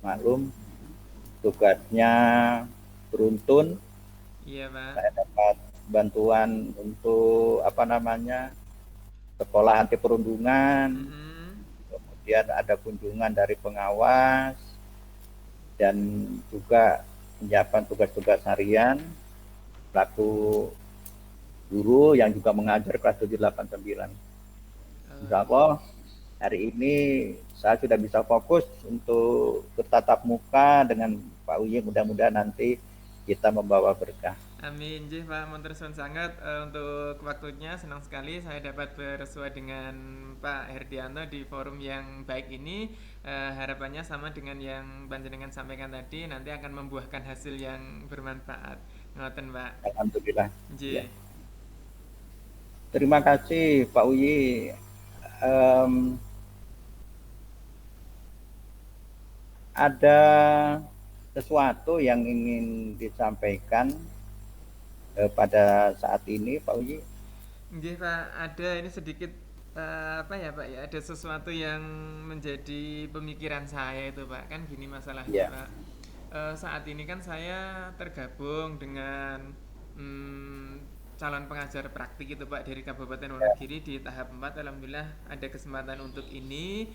maklum tugasnya beruntun. Iya, Pak. Saya dapat bantuan untuk apa namanya sekolah anti perundungan, Mm-mm. kemudian ada kunjungan dari pengawas dan juga menyiapkan tugas-tugas harian selaku guru yang juga mengajar kelas 7, 8, 9. Oh, Insya Allah hari ini saya sudah bisa fokus untuk bertatap muka dengan Pak Uye. Mudah-mudahan nanti kita membawa berkah. amin, Jih, Pak. Monter suwun sangat untuk waktunya. Senang sekali saya dapat bersua dengan Pak Herdianto di forum yang baik ini. Harapannya sama dengan yang panjenengan sampaikan tadi, nanti akan membuahkan hasil yang bermanfaat. Ngoten, Pak. Alhamdulillah. Ya. Jih. Terima kasih Pak Uyi. Em, ada sesuatu yang ingin disampaikan pada saat ini Pak Uyi? Nggih, Pak, ada ini sedikit apa ya, Pak ya? Ada sesuatu yang menjadi pemikiran saya itu, Pak. Kan gini masalahnya, Ya, Pak. Saat ini kan saya tergabung dengan calon pengajar praktik itu, Pak, dari Kabupaten ya, Wonogiri di tahap 4. Alhamdulillah ada kesempatan untuk ini.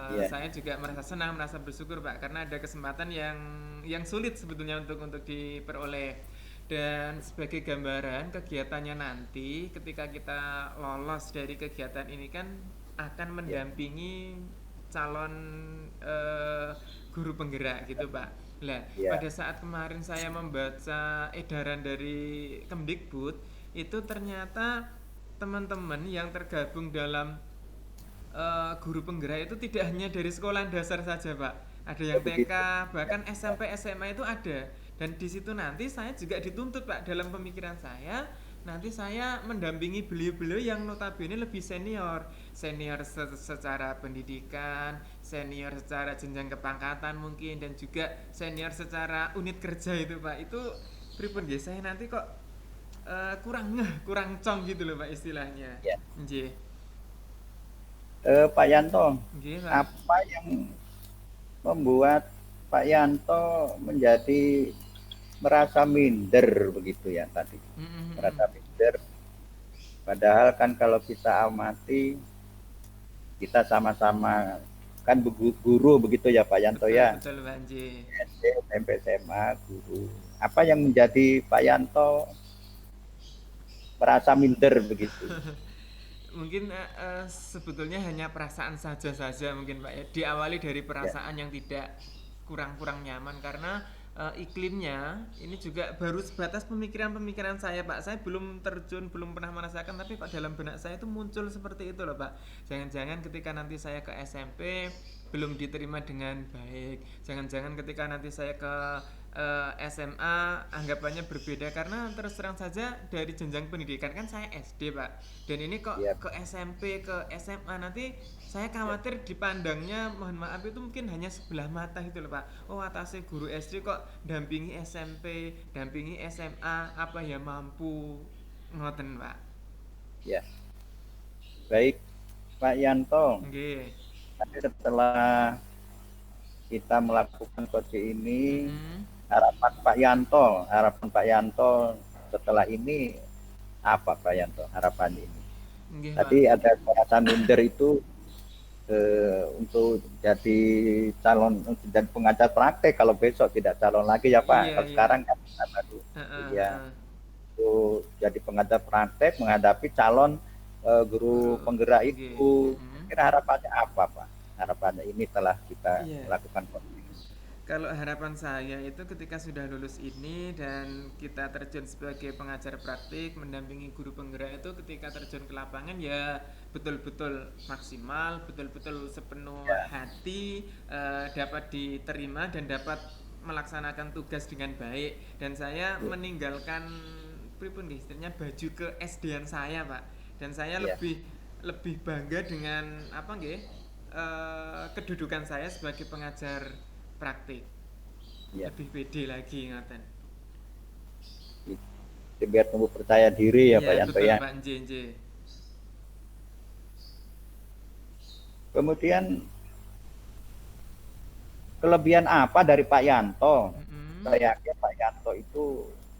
ya, Saya juga merasa senang, merasa bersyukur, Pak, karena ada kesempatan yang sulit sebetulnya untuk diperoleh. Dan sebagai gambaran kegiatannya nanti ketika kita lolos dari kegiatan ini kan akan ya, mendampingi calon eh, guru penggerak gitu, Pak. Lah, ya, pada saat kemarin saya membaca edaran dari Kemdikbud itu ternyata teman-teman yang tergabung dalam guru penggerak itu tidak hanya dari sekolah dasar saja, Pak. Ada ya yang TK, begitu. Ya, bahkan SMP, SMA itu ada. Dan di situ nanti saya juga dituntut, Pak, dalam pemikiran saya. Nanti saya mendampingi beliau-beliau yang notabene lebih senior. Senior secara pendidikan, senior secara jenjang kepangkatan mungkin, dan juga senior secara unit kerja itu, Pak. Itu pripun nggih, saya nanti kok kurang ngeh, kurang cong gitu loh, Pak, istilahnya. ya. Nggih. Pak Yanto, Nggih, Pak. apa yang membuat Pak Yanto menjadi merasa minder begitu ya tadi? Mm, mm, mm. Merasa minder. Padahal kan kalau kita amati, kita sama-sama kan guru begitu ya Pak Yanto Betul, ya. betul, Pak Nji. SD, SMP, SMA, guru. Apa yang menjadi Pak Yanto merasa minder begitu? Mungkin sebetulnya hanya perasaan saja mungkin, Pak ya. Diawali dari Ya, perasaan yang tidak kurang-kurang nyaman karena iklimnya ini juga baru sebatas pemikiran-pemikiran saya, Pak. Saya belum terjun, belum pernah merasakan, tapi Pak dalam benak saya itu muncul seperti itu loh, Pak. Jangan-jangan ketika nanti saya ke SMP belum diterima dengan baik. Jangan-jangan ketika nanti saya ke SMA anggapannya berbeda karena terus terang saja dari jenjang pendidikan kan saya SD, Pak, dan ini kok ya, ke SMP ke SMA nanti saya ya, khawatir dipandangnya mohon maaf itu mungkin hanya sebelah mata gitu loh, Pak. Oh, atasnya guru SD kok dampingi SMP, dampingi SMA, apa ya mampu, ngoten, Pak. ya. Baik, Pak Yanto. Nggih. Nanti setelah kita melakukan coaching ini, Mm-mm. harapan Pak Yanto setelah ini apa Pak Yanto harapan ini? Nggih, Pak. Tadi ada rasa minder itu untuk jadi calon dan pengajar praktek kalau besok tidak calon lagi ya Pak. Iya, Kalau iya. sekarang kan kita baru Heeh, ya heeh. untuk jadi pengajar praktek menghadapi calon guru Guru. penggerak Nggih. itu. Mm-mm. Kira harapannya apa Pak? Harapannya ini telah kita Iya. melakukan coaching. Kalau harapan saya itu ketika sudah lulus ini dan kita terjun sebagai pengajar praktik, mendampingi guru penggerak itu ketika terjun ke lapangan ya betul-betul maksimal, betul-betul sepenuh Ya, hati, dapat diterima dan dapat melaksanakan tugas dengan baik. Dan saya ya, meninggalkan pripun nggih istilahnya baju ke SD-an saya, Pak. Dan saya ya, lebih lebih bangga dengan apa nggih? Kedudukan saya sebagai pengajar praktik, ya. lebih pede lagi ngaten. Biar tumbuh percaya diri ya Iya, Pak Yanto betul, ya. Pak Nj Nj. Kemudian kelebihan apa dari Pak Yanto? Mm-mm. Saya yakin Pak Yanto itu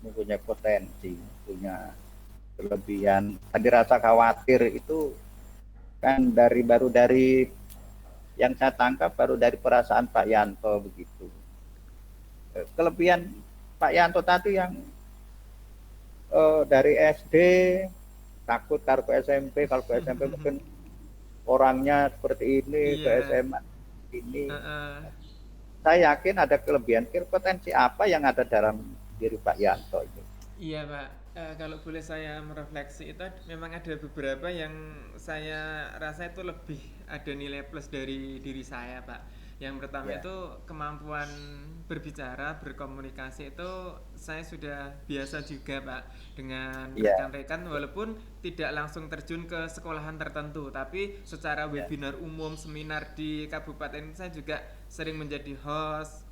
mempunyai potensi, punya kelebihan. Tadi rasa khawatir itu kan baru dari yang saya tangkap baru dari perasaan Pak Yanto begitu. Kelebihan Pak Yanto tadi yang dari SD takut kartu SMP, kalau ke SMP mungkin orangnya seperti ini, ke Iya. SMA ini. Heeh. Saya yakin ada kelebihan, potensi apa yang ada dalam diri Pak Yanto itu. Iya Pak, kalau boleh saya merefleksi itu memang ada beberapa yang saya rasa itu lebih ada nilai plus dari diri saya Pak. Yang pertama Ya, itu kemampuan berbicara, berkomunikasi itu saya sudah biasa juga Pak dengan ya, rekan-rekan walaupun tidak langsung terjun ke sekolahan tertentu, tapi secara ya, webinar umum, seminar di kabupaten saya juga sering menjadi host,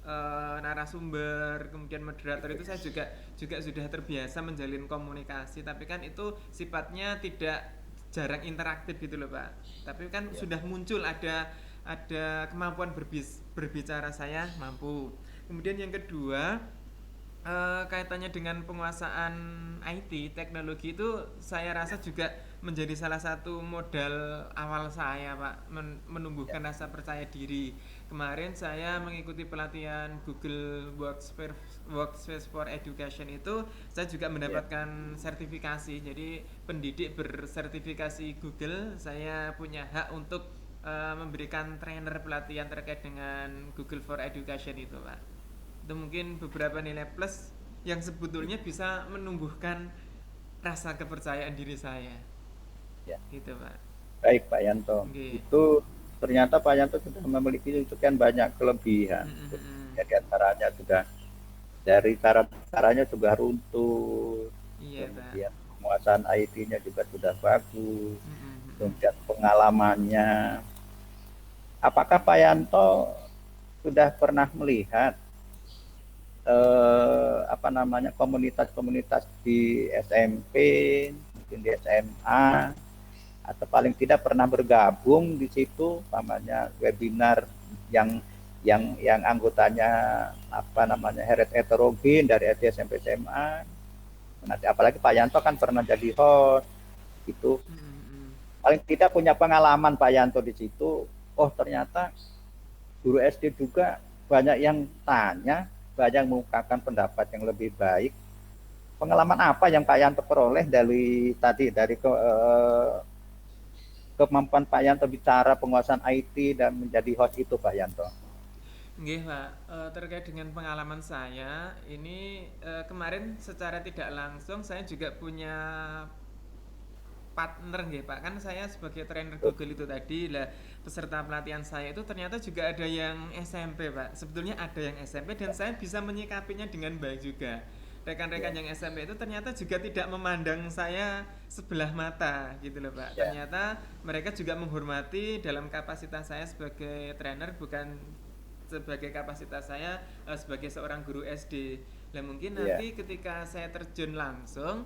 narasumber, kemudian moderator itu itu ya, saya juga juga sudah terbiasa menjalin komunikasi, tapi kan itu sifatnya tidak jarang interaktif gitu loh Pak. Tapi kan ya, sudah muncul ada kemampuan berbicara saya mampu. Kemudian yang kedua, kaitannya dengan penguasaan IT teknologi itu saya rasa juga menjadi salah satu modal awal saya Pak ya, menumbuhkan rasa percaya diri. Kemarin saya mengikuti pelatihan Google Workspace for Education itu saya juga ya, mendapatkan sertifikasi. Jadi pendidik bersertifikasi Google, saya punya hak untuk memberikan trainer pelatihan terkait dengan Google for Education itu Pak. Itu mungkin beberapa nilai plus yang sebetulnya bisa menumbuhkan rasa kepercayaan diri saya ya. gitu Pak. Baik Pak Yanto, Oke. itu ternyata Pak Yanto sudah memiliki sekian banyak kelebihan. Mm-mm. Jadi antaranya sudah dari caranya juga runtuh, Iya Pak. kemudian penguasaan IT-nya juga sudah bagus, Mm-mm. kemudian pengalamannya. Apakah Pak Yanto sudah pernah melihat apa namanya komunitas-komunitas di SMP, mungkin di SMA, atau paling tidak pernah bergabung di situ, namanya webinar yang yang anggotanya apa namanya heterogen dari SD SMP SMA. Nanti apalagi Pak Yanto kan pernah jadi host itu, Mm-mm. paling tidak punya pengalaman Pak Yanto di situ. Oh ternyata guru SD juga banyak yang tanya, banyak yang mengungkapkan pendapat yang lebih baik. Pengalaman apa yang Pak Yanto peroleh dari tadi dari kemampuan Pak Yanto bicara penguasaan IT dan menjadi host itu Pak Yanto? Nggih Pak, terkait dengan pengalaman saya ini kemarin secara tidak langsung saya juga punya partner nggih Pak. Kan saya sebagai trainer Google itu tadi lah, peserta pelatihan saya itu ternyata juga ada yang SMP Pak. Sebetulnya ada yang SMP dan saya bisa menyikapinya dengan baik juga. Rekan-rekan Ya, yang SMP itu ternyata juga tidak memandang saya sebelah mata gitu loh Pak. ya, Ternyata mereka juga menghormati dalam kapasitas saya sebagai trainer, bukan sebagai kapasitas saya sebagai seorang guru SD. Nah mungkin ya, nanti ketika saya terjun langsung,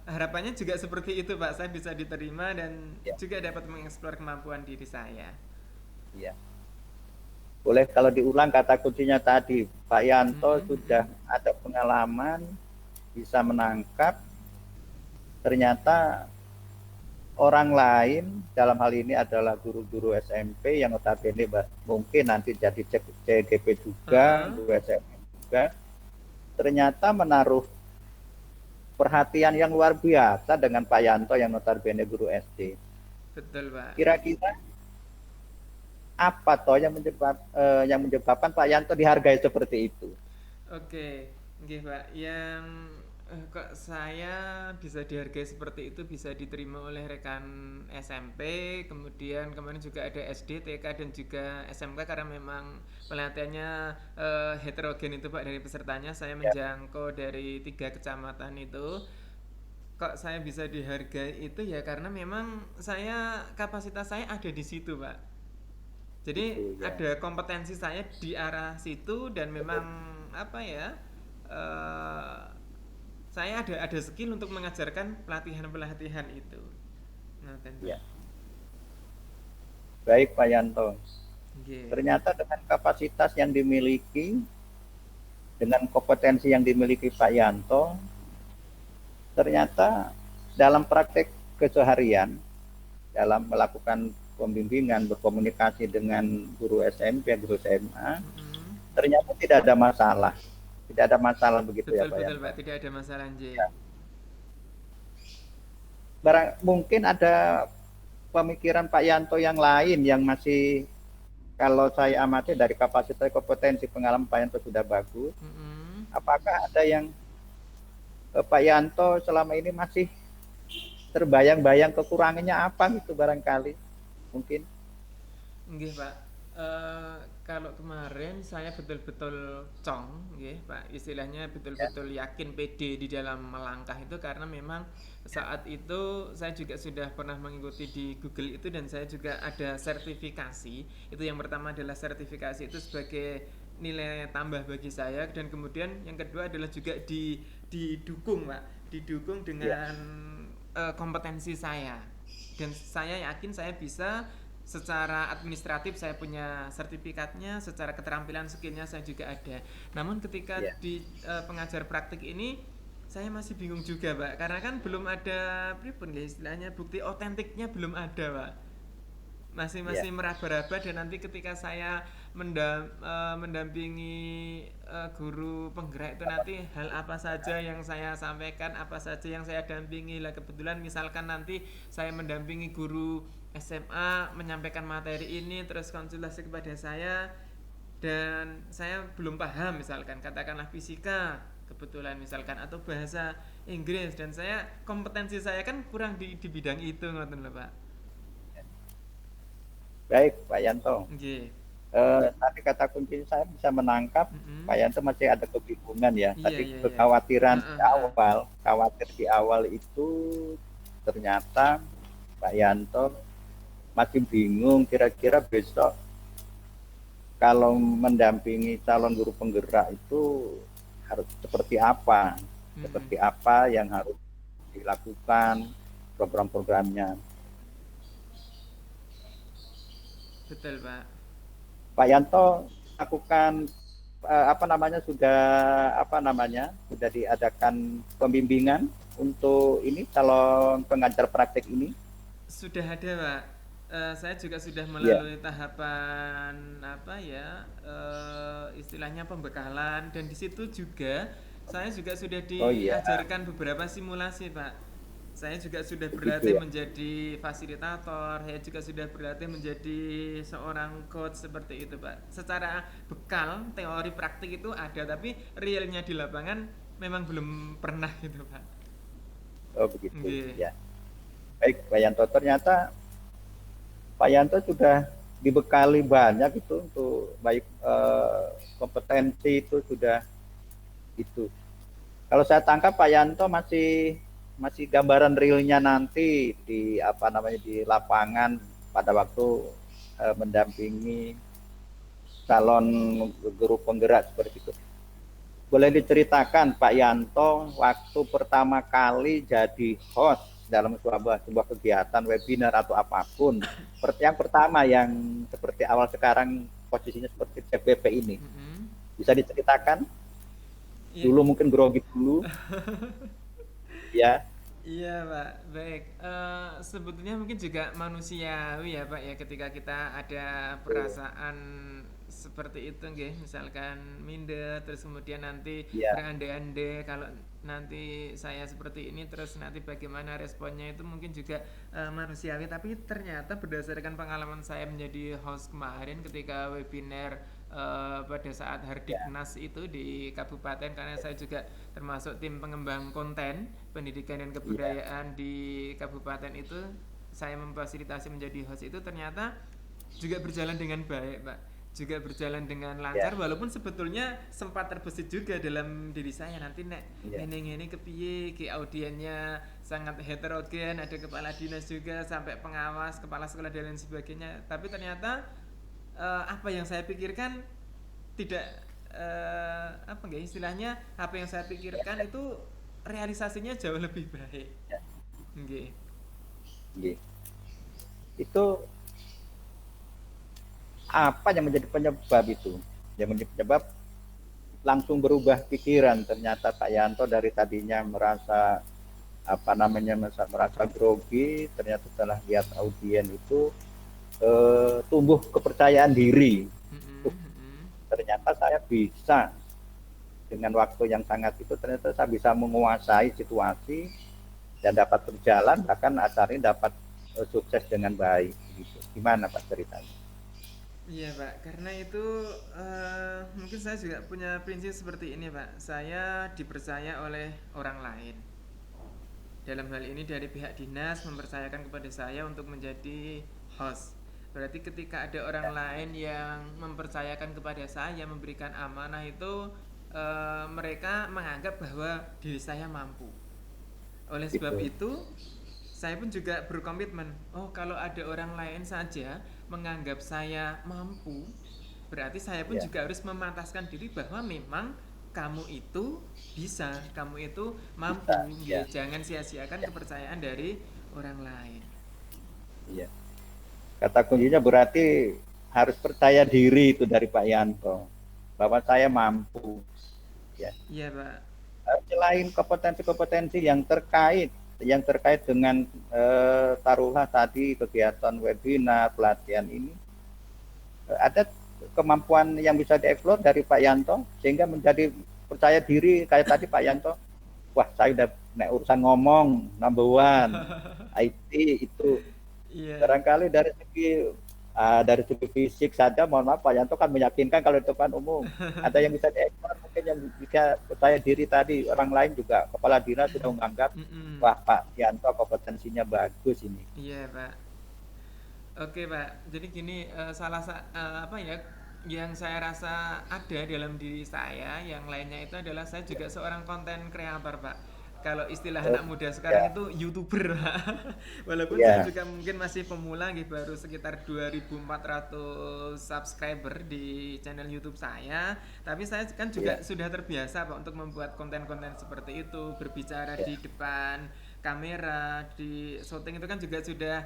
harapannya juga seperti itu Pak, saya bisa diterima dan ya, juga dapat mengeksplor kemampuan diri saya. ya. Boleh kalau diulang kata kuncinya tadi, Pak Yanto sudah ada pengalaman, bisa menangkap, ternyata orang lain dalam hal ini adalah guru-guru SMP yang notabene mungkin nanti jadi CGP juga, Heeh, guru SMP juga, ternyata menaruh perhatian yang luar biasa dengan Pak Yanto yang notabene guru SD. betul Pak. Kira-kira apa toh yang menyebabkan Pak Yanto dihargai seperti itu? Oke, nggih Pak. Yang kok saya bisa dihargai seperti itu, bisa diterima oleh rekan SMP, kemudian kemarin juga ada SD, TK dan juga SMK karena memang pelatihannya heterogen itu Pak dari pesertanya. Saya Ya, menjangkau dari 3 kecamatan itu. Kok saya bisa dihargai itu ya karena memang kapasitas saya ada di situ Pak. itu Jadi ya. ada kompetensi saya di arah situ dan memang Betul. apa ya? eh saya ada skill untuk mengajarkan pelatihan-pelatihan itu. Nah, Ya. Baik Pak Yanto. Nggih. Ternyata dengan kapasitas yang dimiliki, dengan kompetensi yang dimiliki Pak Yanto, ternyata dalam praktek keseharian, dalam melakukan pembimbingan, berkomunikasi dengan guru SMP, guru SMA, Mhm. ternyata tidak ada masalah. Tidak ada masalah begitu ya Betul Pak betul, Yanto. Pak, tidak ada masalah, nggih. Ya. Mungkin ada pemikiran Pak Yanto yang lain yang masih, kalau saya amati dari kapasitas kompetensi pengalaman Pak Yanto sudah bagus. Mhm. Apakah ada yang Pak Yanto selama ini masih terbayang-bayang kekurangannya apa gitu barangkali mungkin. Nggih, Pak. Kalau kemarin saya betul-betul cong, nggih, Pak. Istilahnya Ya, betul-betul yakin pede di dalam melangkah itu karena memang ya, saat itu saya juga sudah pernah mengikuti di Google itu dan saya juga ada sertifikasi. Itu yang pertama adalah sertifikasi itu sebagai nilai tambah bagi saya dan kemudian yang kedua adalah juga didukung, Pak. Didukung ya, dengan kompetensi saya. Dan saya yakin saya bisa secara administratif saya punya sertifikatnya, secara keterampilan skillnya saya juga ada. Namun ketika ya, di pengajar praktik ini saya masih bingung juga, Pak, karena kan belum ada pripun ya istilahnya bukti otentiknya belum ada, Pak. Masih ya, masih meraba-raba dan nanti ketika saya mendampingi guru penggerak itu nanti hal apa saja yang saya sampaikan, apa saja yang saya dampingi lah kebetulan misalkan nanti saya mendampingi guru SMA menyampaikan materi ini terus konsultasi kepada saya dan saya belum paham misalkan katakanlah fisika kebetulan misalkan atau bahasa Inggris dan saya kompetensi saya kan kurang di bidang itu ngoten lho Pak. baik Pak Yanto. Nggih. Tadi kata kunci saya bisa menangkap Pak Mm-mm. Yanto masih ada kebingungan ya. Iya Tadi iya iya. kekhawatiran di Heeh, heeh. awal, khawatir di awal itu ternyata Pak Yanto masih bingung kira-kira besok kalau mendampingi calon guru penggerak itu harus Mm-mm. seperti apa yang harus dilakukan, program-programnya. Betul Pak. Pak Yanto lakukan apa namanya sudah diadakan pembimbingan untuk ini calon pengajar praktek ini. Sudah ada Pak. Saya juga sudah Iya. melalui tahapan apa ya istilahnya pembekalan dan di situ juga saya juga sudah Oh iya, diajarkan beberapa simulasi Pak. Saya juga sudah begitu berlatih ya. menjadi fasilitator, saya juga sudah berlatih menjadi seorang coach seperti itu Pak. Secara bekal teori praktik itu ada tapi realnya di lapangan memang belum pernah gitu Pak. Oh begitu Nggih. ya. Baik Pak Yanto, ternyata Pak Yanto sudah dibekali banyak itu untuk baik kompetensi itu sudah itu. Kalau saya tangkap Pak Yanto masih masih gambaran realnya nanti di apa namanya di lapangan pada waktu mendampingi calon guru penggerak seperti itu. Boleh diceritakan Pak Yanto waktu pertama kali jadi host dalam sebuah kegiatan webinar atau apapun. Seperti yang pertama yang seperti awal sekarang posisinya seperti CPP ini. Mm-mm. Bisa diceritakan? Iya. Dulu mungkin grogi dulu, ya. Iya Pak, baik. Sebetulnya mungkin juga manusiawi ya Pak ya ketika kita ada perasaan seperti itu nggih, misalkan minder terus kemudian nanti Ya, berandai-andai kalau nanti saya seperti ini terus nanti bagaimana responnya itu mungkin juga manusiawi tapi ternyata berdasarkan pengalaman saya menjadi host kemarin ketika webinar pada saat ya, Hardiknas itu di kabupaten karena saya juga termasuk tim pengembang konten pendidikan dan ya, kebudayaan di kabupaten itu saya memfasilitasi menjadi host itu ternyata juga berjalan dengan baik Pak juga berjalan dengan lancar ya, walaupun sebetulnya sempat terbesit juga dalam diri saya nanti nek ya, ini kepiye ke audiennya sangat heterogen ada kepala dinas juga sampai pengawas kepala sekolah dan lain sebagainya tapi ternyata apa yang saya pikirkan tidak apa enggak istilahnya apa yang saya pikirkan ya, itu realisasinya jauh lebih baik. ya. Nggih. Ya. Itu apa yang menjadi penyebab itu? Yang menjadi penyebab langsung berubah pikiran. Ternyata Pak Yanto dari tadinya merasa merasa grogi, ternyata setelah lihat audien itu tumbuh kepercayaan diri. Ternyata saya bisa dengan waktu yang sangat itu, ternyata saya bisa menguasai situasi dan dapat berjalan, bahkan acara ini dapat sukses dengan baik. Gitu. Gimana Pak ceritanya? Iya Pak, karena itu mungkin saya juga punya prinsip seperti ini Pak. Saya dipercaya oleh orang lain. Dalam hal ini dari pihak dinas mempercayakan kepada saya untuk menjadi host. Berarti ketika ada orang lain yang mempercayakan kepada saya, memberikan amanah itu, mereka menganggap bahwa diri saya mampu. Oleh sebab Gitu. itu, saya pun juga berkomitmen. Oh, kalau ada orang lain saja menganggap saya mampu, berarti saya pun Ya, juga harus memantaskan diri bahwa memang kamu itu bisa, kamu itu bisa. mampu. Ya, Jangan sia-siakan ya, kepercayaan dari orang lain. ya. Kata kuncinya berarti harus percaya diri itu dari Pak Yanto bahwa saya mampu. Ya. Iya, Pak. Selain kompetensi-kompetensi yang terkait dengan taruhlah tadi kegiatan webinar pelatihan ini, ada kemampuan yang bisa dieksplor dari Pak Yanto sehingga menjadi percaya diri kayak tadi Pak Yanto, wah saya udah nek urusan ngomong number one IT itu. Iya. Barangkali dari segi fisik saja, mohon maaf Pak Yanto kan meyakinkan kalau di depan umum. Ada yang bisa diekspor, mungkin yang bisa percaya diri tadi, orang lain juga kepala dinas sudah menganggap, Mm-mm. wah Pak Yanto kompetensinya bagus ini. Iya, Pak. Oke Pak, jadi gini, apa ya, yang saya rasa ada dalam diri saya, yang lainnya itu adalah saya juga seorang konten kreator Pak. Kalau istilah Oh, anak muda sekarang ya, itu YouTuber Pak. Walaupun saya ya, juga mungkin masih pemula gitu, baru sekitar 2.400 subscriber di channel YouTube saya, tapi saya kan ya, juga sudah terbiasa Pak untuk membuat konten-konten seperti itu, berbicara ya, di depan kamera, di syuting itu kan juga sudah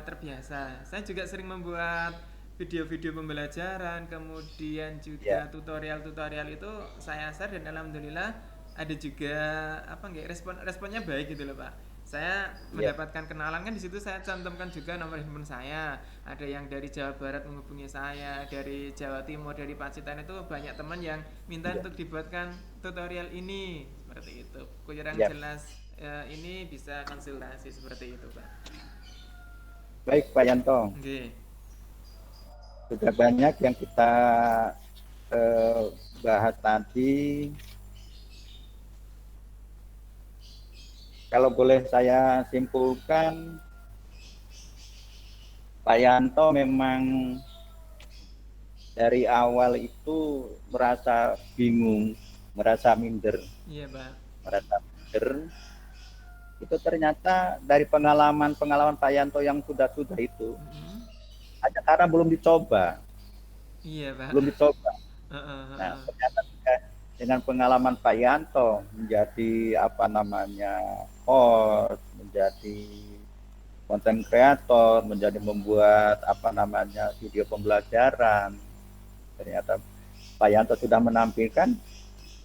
terbiasa. Saya juga sering membuat video-video pembelajaran, kemudian ya, juga tutorial-tutorial itu saya share dan alhamdulillah ada juga apa nggak responnya baik gitu loh Pak. Saya ya, mendapatkan kenalan kan di situ saya cantumkan juga nomor handphone saya. Ada yang dari Jawa Barat menghubungi saya, dari Jawa Timur, dari Pacitan itu banyak teman yang minta ya, untuk dibuatkan tutorial ini seperti itu. Kurang ya. jelas ini bisa konsultasi seperti itu Pak. Baik Pak Yanto, Oke. sudah banyak yang kita eh, bahas tadi. Kalau boleh saya simpulkan, Pak Yanto memang dari awal itu merasa bingung, merasa minder, Iya Pak. merasa minder. Itu ternyata dari pengalaman Pak Yanto yang sudah itu, Mm-mm. hanya karena Iya Pak. belum dicoba. Heeh, Nah, heeh. ternyata dengan pengalaman Pak Yanto menjadi host, menjadi konten kreator, menjadi membuat video pembelajaran. Ternyata Pak Yanto sudah menampilkan,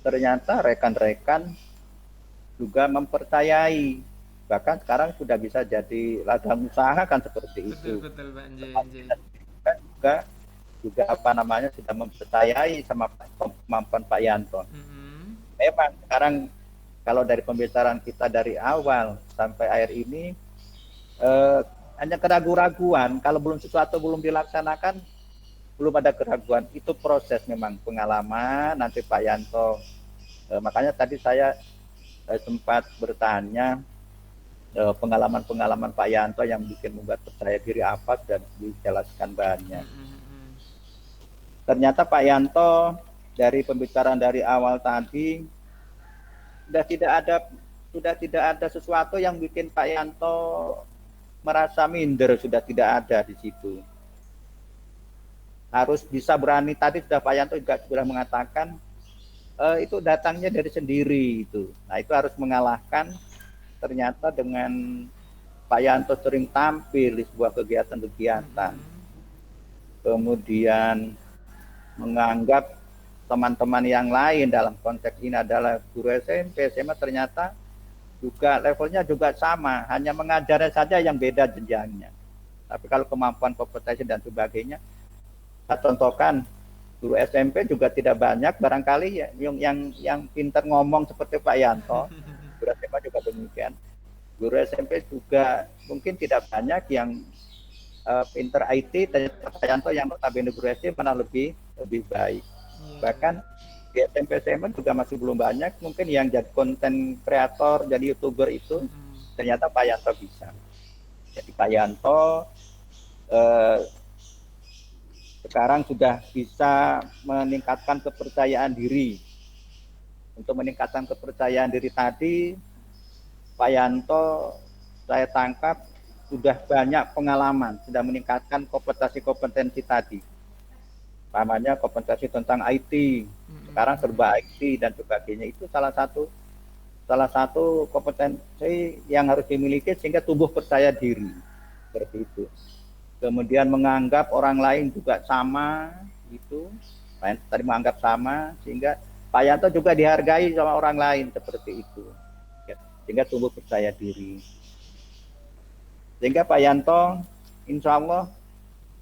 ternyata rekan-rekan juga mempercayai. Bahkan sekarang sudah bisa jadi ladang usaha kan seperti Betul itu. betul Pak Nj Nj. Juga juga sudah mempercayai sama kemampuan Pak Yanto. Mm-mm. Memang sekarang kalau dari pembicaraan kita dari awal sampai akhir ini eh, hanya keraguan-raguan. Kalau sesuatu belum dilaksanakan, belum ada keraguan. Itu proses memang pengalaman. Nanti Pak Yanto, makanya tadi saya sempat bertanya pengalaman-pengalaman Pak Yanto yang bikin membuat percaya diri apa dan dijelaskan banyak. Mm-mm. Ternyata Pak Yanto dari pembicaraan dari awal tadi sudah tidak ada sesuatu yang bikin Pak Yanto merasa minder, sudah tidak ada di situ. Harus bisa berani, tadi sudah Pak Yanto juga sudah mengatakan itu datangnya dari sendiri itu. Nah, itu harus mengalahkan. Ternyata dengan Pak Yanto sering tampil di sebuah kegiatan-kegiatan, Mm-mm. kemudian menganggap teman-teman yang lain dalam konteks ini adalah guru SMP, SMA, ternyata juga levelnya juga sama, hanya mengajarnya saja yang beda jenjangnya. Tapi kalau kemampuan, kompetensi dan sebagainya, saya contohkan guru SMP juga tidak banyak barangkali ya, yang pintar ngomong seperti Pak Yanto. Guru SMA juga demikian. Guru SMP juga mungkin tidak banyak yang pintar IT, ternyata Pak Yanto yang notabene guru SD malah lebih baik. Iya, Bahkan di SMP SMA juga masih belum banyak mungkin yang jadi konten kreator, jadi YouTuber itu ternyata Pak Yanto bisa. Jadi Pak Yanto sekarang sudah bisa meningkatkan kepercayaan diri. Untuk meningkatkan kepercayaan diri tadi, Pak Yanto saya tangkap sudah banyak pengalaman, sudah meningkatkan kompetensi tadi. Namanya kompetensi tentang IT, sekarang serba IT dan sebagainya, itu salah satu kompetensi yang harus dimiliki sehingga tumbuh percaya diri, seperti itu. Kemudian menganggap orang lain juga sama, gitu. Tadi menganggap sama sehingga Pak Yanto juga dihargai sama orang lain, seperti itu. Sehingga tumbuh percaya diri. Sehingga Pak Yanto, insya Allah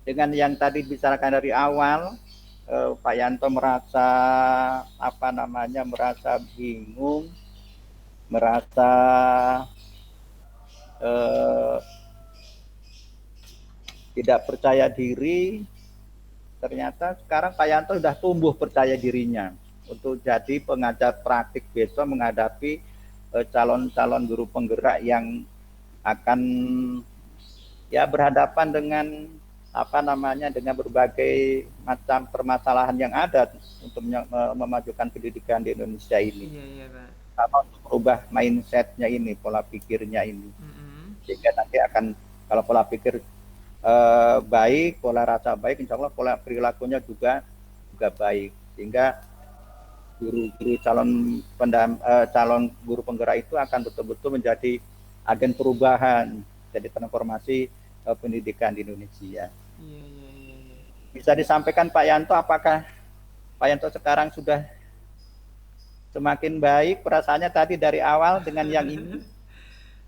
dengan yang tadi dibicarakan dari awal, Pak Yanto merasa merasa bingung, merasa tidak percaya diri. Ternyata sekarang Pak Yanto sudah tumbuh percaya dirinya untuk jadi pengajar praktik besok menghadapi calon-calon guru penggerak yang akan ya berhadapan dengan dengan berbagai macam permasalahan yang ada untuk memajukan pendidikan di Indonesia ini. Iya, Pak. Sama untuk merubah mindsetnya ini, pola pikirnya ini. Sehingga nanti akan, kalau pola pikir baik, pola rasa baik, insya Allah pola perilakunya juga baik. Sehingga guru-guru calon guru penggerak itu akan betul-betul menjadi agen perubahan, jadi transformasi pendidikan di Indonesia. Iya. Bisa disampaikan Pak Yanto, apakah Pak Yanto sekarang sudah semakin baik perasaannya tadi dari awal dengan yang ini?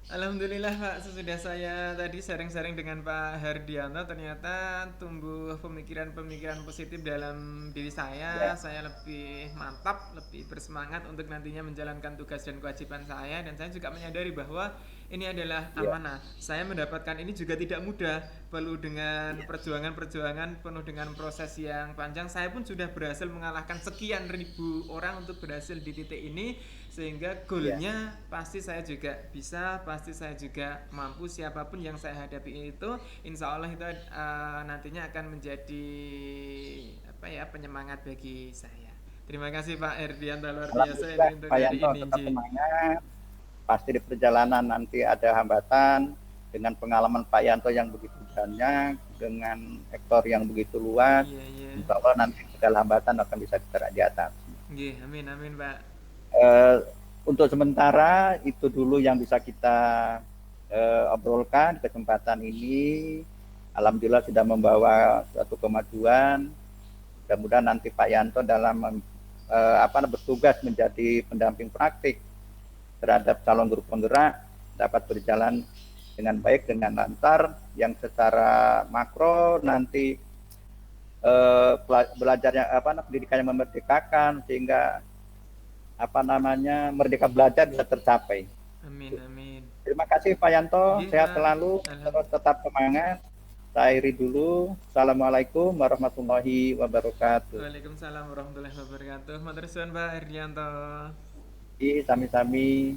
Alhamdulillah Pak, sesudah saya tadi sharing-sharing dengan Pak Herdianto, ternyata tumbuh pemikiran-pemikiran positif dalam diri saya lebih mantap, lebih bersemangat untuk nantinya menjalankan tugas dan kewajiban saya, dan saya juga menyadari bahwa ini adalah amanah. Saya mendapatkan ini juga tidak mudah, perlu dengan perjuangan-perjuangan, penuh dengan proses yang panjang. Saya pun sudah berhasil mengalahkan sekian ribu orang untuk berhasil di titik ini, sehingga goalnya pasti saya juga bisa, pasti saya juga mampu. Siapapun yang saya hadapi itu, insya Allah itu nantinya akan menjadi penyemangat bagi saya. Terima kasih Pak Herdianto, luar biasa ini untuk Pak hari Yanto ini. tetap semangat. Pasti di perjalanan nanti ada hambatan, dengan pengalaman Pak Yanto yang begitu banyak, dengan ektor yang begitu luas, insya Allah nanti segala hambatan akan bisa diatasi. Amin Pak. Untuk sementara itu dulu yang bisa kita obrolkan di kesempatan ini. Alhamdulillah sudah membawa suatu kemajuan. Mudah-mudahan nanti Pak Yanto dalam bertugas menjadi pendamping praktik terhadap calon guru penggerak dapat berjalan dengan baik, dengan lancar, yang secara makro nanti belajarnya pendidikannya memerdekakan, sehingga merdeka belajar bisa tercapai. Amin. Terima kasih Pak Yanto, sehat selalu, terus tetap semangat. Saya akhiri dulu. Assalamualaikum warahmatullahi wabarakatuh. Waalaikumsalam warahmatullahi wabarakatuh. Matur suwun Pak Herdianto. Sami-sami.